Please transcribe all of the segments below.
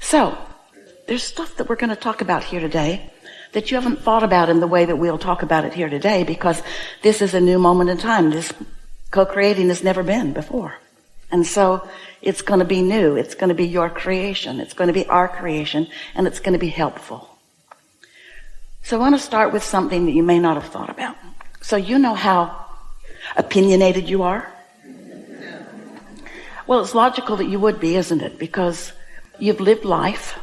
So, there's stuff that we're going to talk about here today that you haven't thought about in the way that we'll talk about it here today, because this is a new moment in time. This co-creating has never been before. And so it's going to be new. It's going to be your creation. It's going to be our creation, and it's going to be helpful. So I want to start with something that you may not have thought about. So you know how opinionated you are? Well, it's logical that you would be, isn't it? Because you've lived life,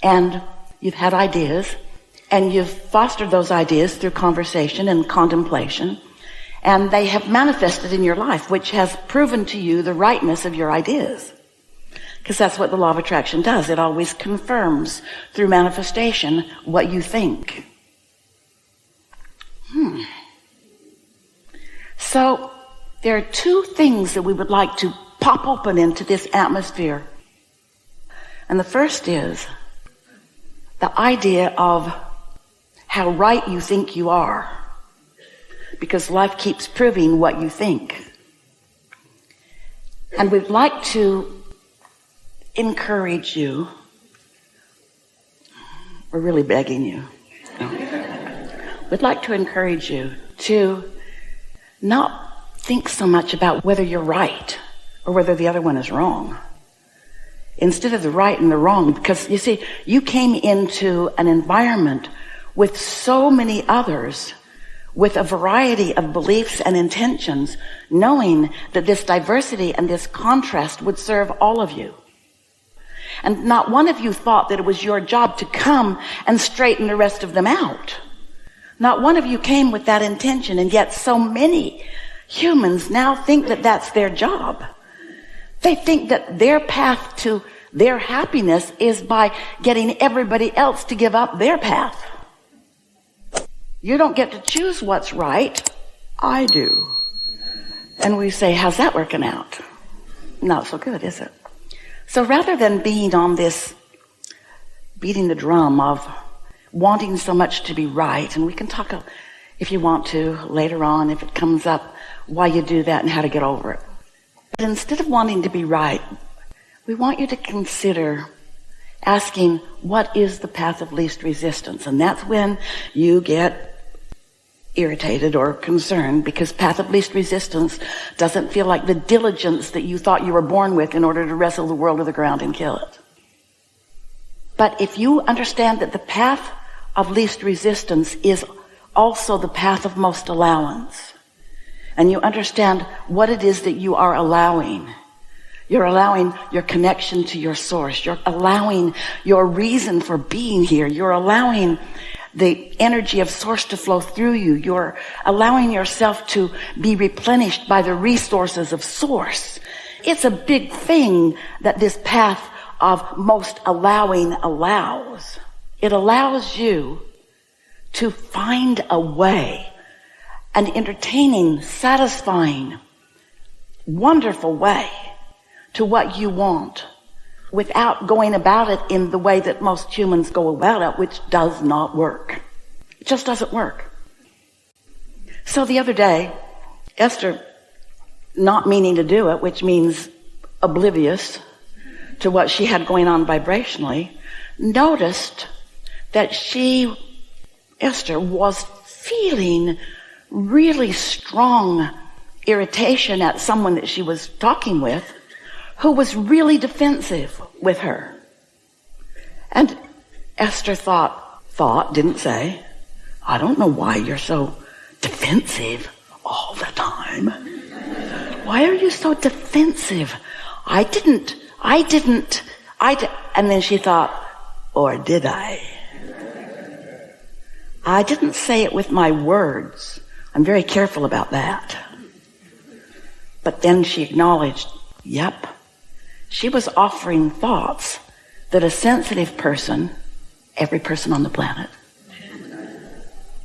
and you've had ideas, and you've fostered those ideas through conversation and contemplation, and they have manifested in your life, which has proven to you the rightness of your ideas. Because that's what the law of attraction does. It always confirms through manifestation what you think. So there are two things that we would like to pop open into this atmosphere. And the first is the idea of how right you think you are, because life keeps proving what you think. And we'd like to encourage you. We're really begging you. We'd like to encourage you to not think so much about whether you're right or whether the other one is wrong, instead of the right and the wrong. Because you see, you came into an environment with so many others with a variety of beliefs and intentions, knowing that this diversity and this contrast would serve all of you. And not one of you thought that it was your job to come and straighten the rest of them out. Not one of you came with that intention, and yet so many humans now think that that's their job. They think that their path to their happiness is by getting everybody else to give up their path. You don't get to choose what's right. I do. And we say, how's that working out? Not so good, is it? So rather than being on this beating the drum of wanting so much to be right, and we can talk, if you want to, later on, if it comes up, why you do that and how to get over it. But instead of wanting to be right, we want you to consider asking, what is the path of least resistance? And that's when you get irritated or concerned, because path of least resistance doesn't feel like the diligence that you thought you were born with in order to wrestle the world to the ground and kill it. But if you understand that the path of least resistance is also the path of most allowance, and you understand what it is that you are allowing, you're allowing your connection to your source, you're allowing your reason for being here, you're allowing the energy of source to flow through you, you're allowing yourself to be replenished by the resources of source. It's a big thing that this path of most allowing allows. It allows you to find a way, an entertaining, satisfying, wonderful way to what you want, without going about it in the way that most humans go about it, which does not work. It just doesn't work. So the other day, Esther, not meaning to do it, which means oblivious to what she had going on vibrationally, noticed that Esther, was feeling really strong irritation at someone that she was talking with, who was really defensive with her. And Esther didn't say, I don't know why you're so defensive all the time. Why are you so defensive? I didn't. And then she thought, or did I? I didn't say it with my words. I'm very careful about that. But then she acknowledged, yep, she was offering thoughts that a sensitive person, every person on the planet,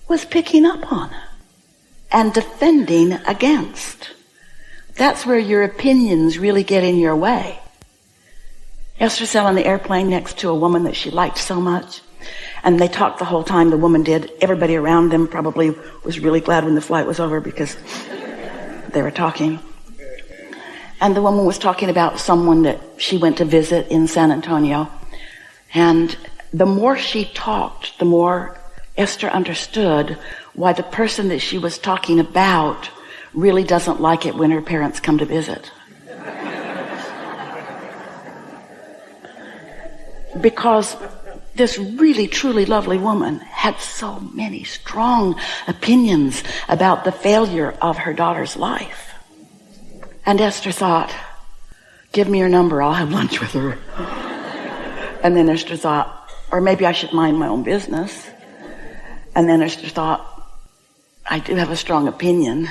was picking up on and defending against. That's where your opinions really get in your way. Esther sat on the airplane next to a woman that she liked so much, and they talked the whole time. The woman did. Everybody around them probably was really glad when the flight was over because they were talking. And the woman was talking about someone that she went to visit in San Antonio, And the more she talked, the more Esther understood why the person that she was talking about really doesn't like it when her parents come to visit. Because this really, truly lovely woman had so many strong opinions about the failure of her daughter's life. And Esther thought, give me your number, I'll have lunch with her. And then Esther thought, or maybe I should mind my own business. And then Esther thought, I do have a strong opinion.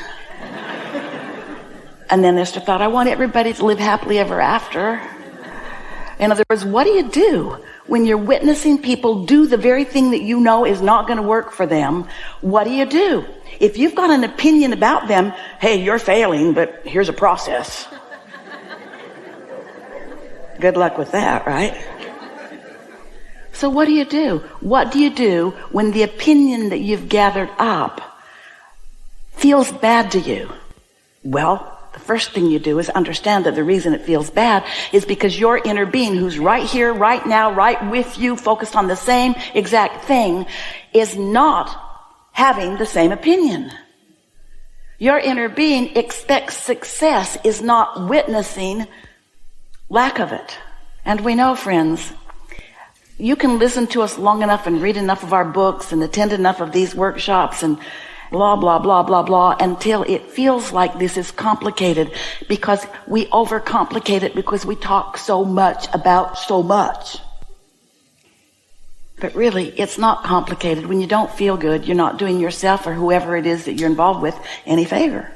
And then Esther thought, I want everybody to live happily ever after. In other words, what do you do when you're witnessing people do the very thing that you know is not going to work for them? What do you do? If you've got an opinion about them, hey, you're failing, but here's a process. Good luck with that, right? So what do you do? What do you do when the opinion that you've gathered up feels bad to you? Well, the first thing you do is understand that the reason it feels bad is because your inner being, who's right here, right now, right with you, focused on the same exact thing, is not having the same opinion. Your inner being expects success, is not witnessing lack of it. And we know, friends, you can listen to us long enough and read enough of our books and attend enough of these workshops and blah, blah, blah, blah, blah, until it feels like this is complicated, because we overcomplicate it because we talk so much about so much. But really, it's not complicated. When you don't feel good, you're not doing yourself or whoever it is that you're involved with any favor.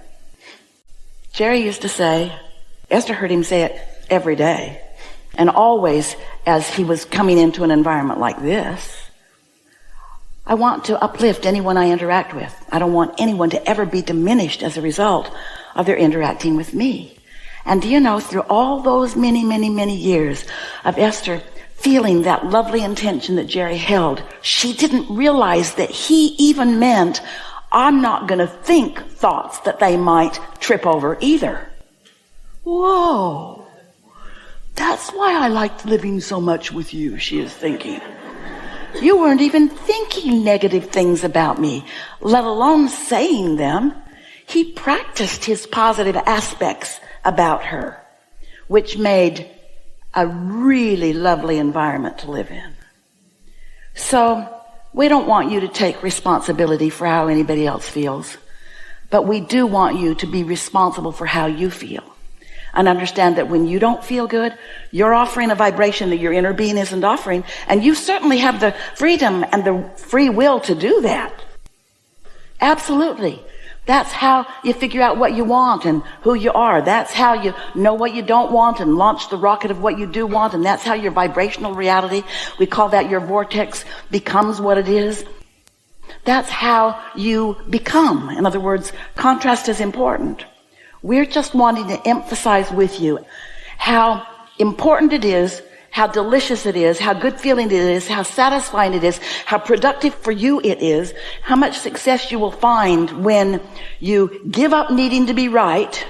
Jerry used to say, Esther heard him say it every day, and always as he was coming into an environment like this, I want to uplift anyone I interact with. I don't want anyone to ever be diminished as a result of their interacting with me. And do you know, through all those many, many, many years of Esther feeling that lovely intention that Jerry held, she didn't realize that he even meant, I'm not going to think thoughts that they might trip over either. Whoa, that's why I liked living so much with you, she is thinking. You weren't even thinking negative things about me, let alone saying them. He practiced his positive aspects about her, which made a really lovely environment to live in. So we don't want you to take responsibility for how anybody else feels, but we do want you to be responsible for how you feel. And understand that when you don't feel good, you're offering a vibration that your inner being isn't offering. And you certainly have the freedom and the free will to do that. Absolutely. That's how you figure out what you want and who you are. That's how you know what you don't want and launch the rocket of what you do want. And that's how your vibrational reality, we call that your vortex, becomes what it is. That's how you become. In other words, contrast is important. We're just wanting to emphasize with you how important it is, how delicious it is, how good feeling it is, how satisfying it is, how productive for you it is, how much success you will find when you give up needing to be right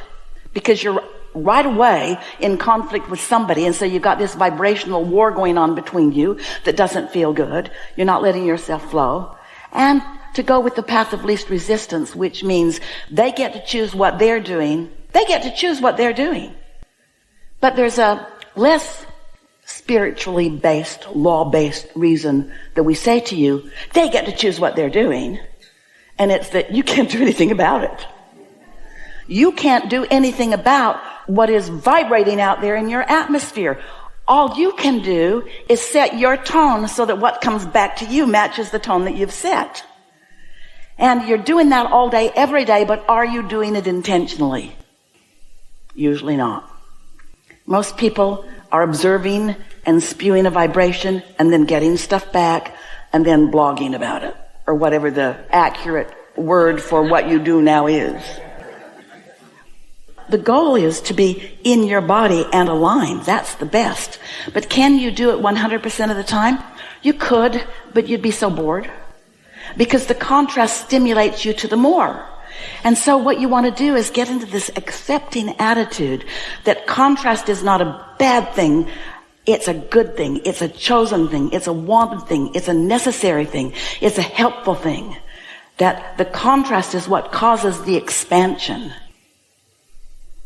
because you're right away in conflict with somebody, and so you've got this vibrational war going on between you that doesn't feel good. You're not letting yourself flow. And to go with the path of least resistance, which means they get to choose what they're doing. They get to choose what they're doing. But there's a less spiritually based, law-based reason that we say to you, they get to choose what they're doing. And it's that you can't do anything about it. You can't do anything about what is vibrating out there in your atmosphere. All you can do is set your tone so that what comes back to you matches the tone that you've set. And you're doing that all day, every day, but are you doing it intentionally? Usually not. Most people are observing and spewing a vibration and then getting stuff back and then blogging about it, or whatever the accurate word for what you do now is. The goal is to be in your body and aligned. That's the best. But can you do it 100% of the time? You could, but you'd be so bored. Because the contrast stimulates you to the more. And so what you want to do is get into this accepting attitude that contrast is not a bad thing. It's a good thing. It's a chosen thing. It's a wanted thing. It's a necessary thing. It's a helpful thing. That the contrast is what causes the expansion.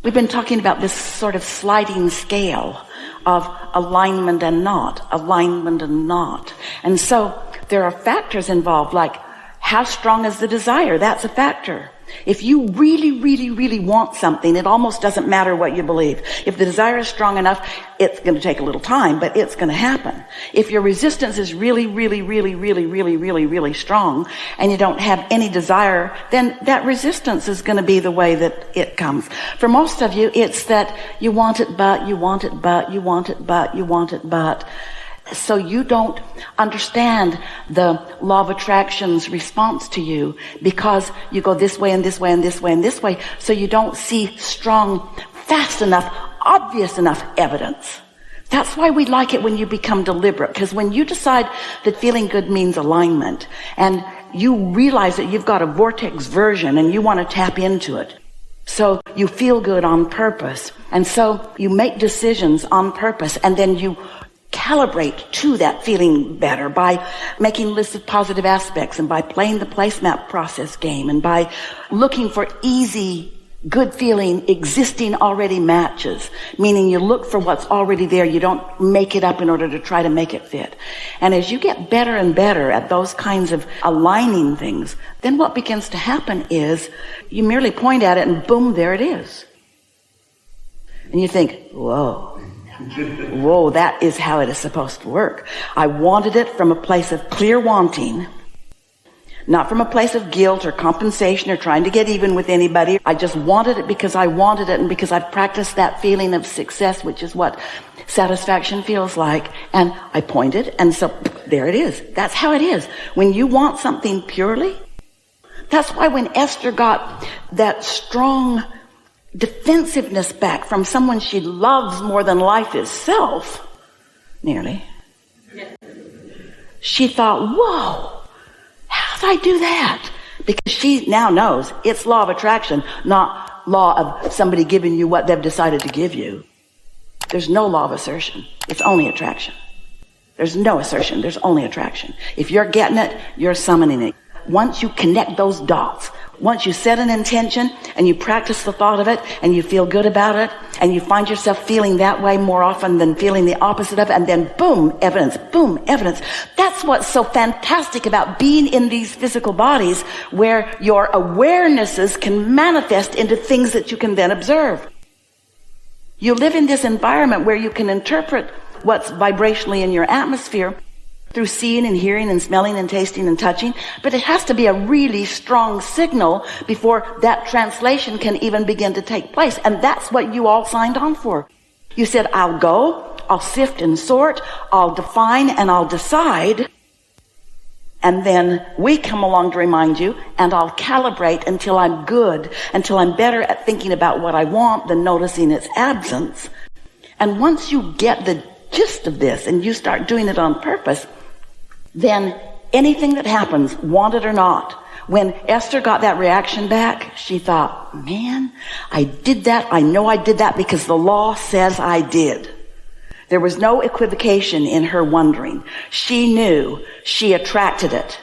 We've been talking about this sort of sliding scale of alignment and not, alignment and not. And so there are factors involved, like how strong is the desire? That's a factor. If you really, really, really want something, it almost doesn't matter what you believe. If the desire is strong enough, it's going to take a little time, but it's going to happen. If your resistance is really, really, really, really, really, really, really strong, and you don't have any desire, then that resistance is going to be the way that it comes. For most of you, it's that you want it, but you want it, but you want it, but you want it, but. So you don't understand the law of attraction's response to you because you go this way and this way and this way and this way. So you don't see strong, fast enough, obvious enough evidence. That's why we like it when you become deliberate, because when you decide that feeling good means alignment and you realize that you've got a vortex version and you want to tap into it. So you feel good on purpose. And so you make decisions on purpose, and then you calibrate to that feeling better by making lists of positive aspects and by playing the placemat process game and by looking for easy, good feeling, existing already matches, meaning you look for what's already there. You don't make it up in order to try to make it fit. And as you get better and better at those kinds of aligning things, then what begins to happen is you merely point at it and boom, there it is. And you think, whoa. Whoa, that is how it is supposed to work. I wanted it from a place of clear wanting, not from a place of guilt or compensation or trying to get even with anybody. I just wanted it because I wanted it and because I've practiced that feeling of success, which is what satisfaction feels like. And I pointed, and so there it is. That's how it is. When you want something purely, that's why when Esther got that strong defensiveness back from someone she loves more than life itself, nearly, she thought, whoa, how did I do that? Because she now knows it's law of attraction, not law of somebody giving you what they've decided to give you. There's no law of assertion. It's only attraction. There's no assertion. There's only attraction. If you're getting it, you're summoning it. Once you connect those dots, once you set an intention and you practice the thought of it and you feel good about it and you find yourself feeling that way more often than feeling the opposite of it, and then boom, evidence. That's what's so fantastic about being in these physical bodies, where your awarenesses can manifest into things that you can then observe. You live in this environment where you can interpret what's vibrationally in your atmosphere through seeing and hearing and smelling and tasting and touching, but it has to be a really strong signal before that translation can even begin to take place. And that's what you all signed on for. You said, I'll go, I'll sift and sort, I'll define and I'll decide, and then we come along to remind you, and I'll calibrate until I'm good, until I'm better at thinking about what I want than noticing its absence. And once you get the gist of this and you start doing it on purpose, then anything that happens, want it or not, when Esther got that reaction back, she thought, man, I did that. I know I did that because the law says I did. There was no equivocation in her wondering. She knew she attracted it.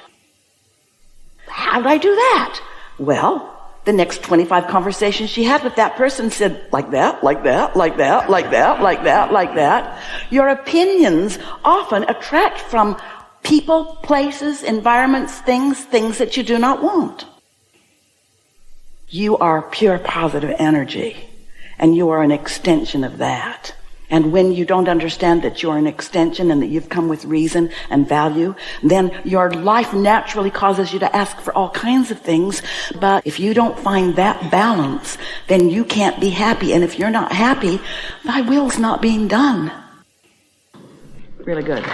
How did I do that? Well, the next 25 conversations she had with that person said, like that, like that, like that, like that, like that, like that. Your opinions often attract from people, places, environments, things that you do not want. You are pure positive energy, and you are an extension of that. And when you don't understand that you're an extension and that you've come with reason and value, then your life naturally causes you to ask for all kinds of things. But if you don't find that balance, then you can't be happy. And if you're not happy, thy will's not being done. Really good.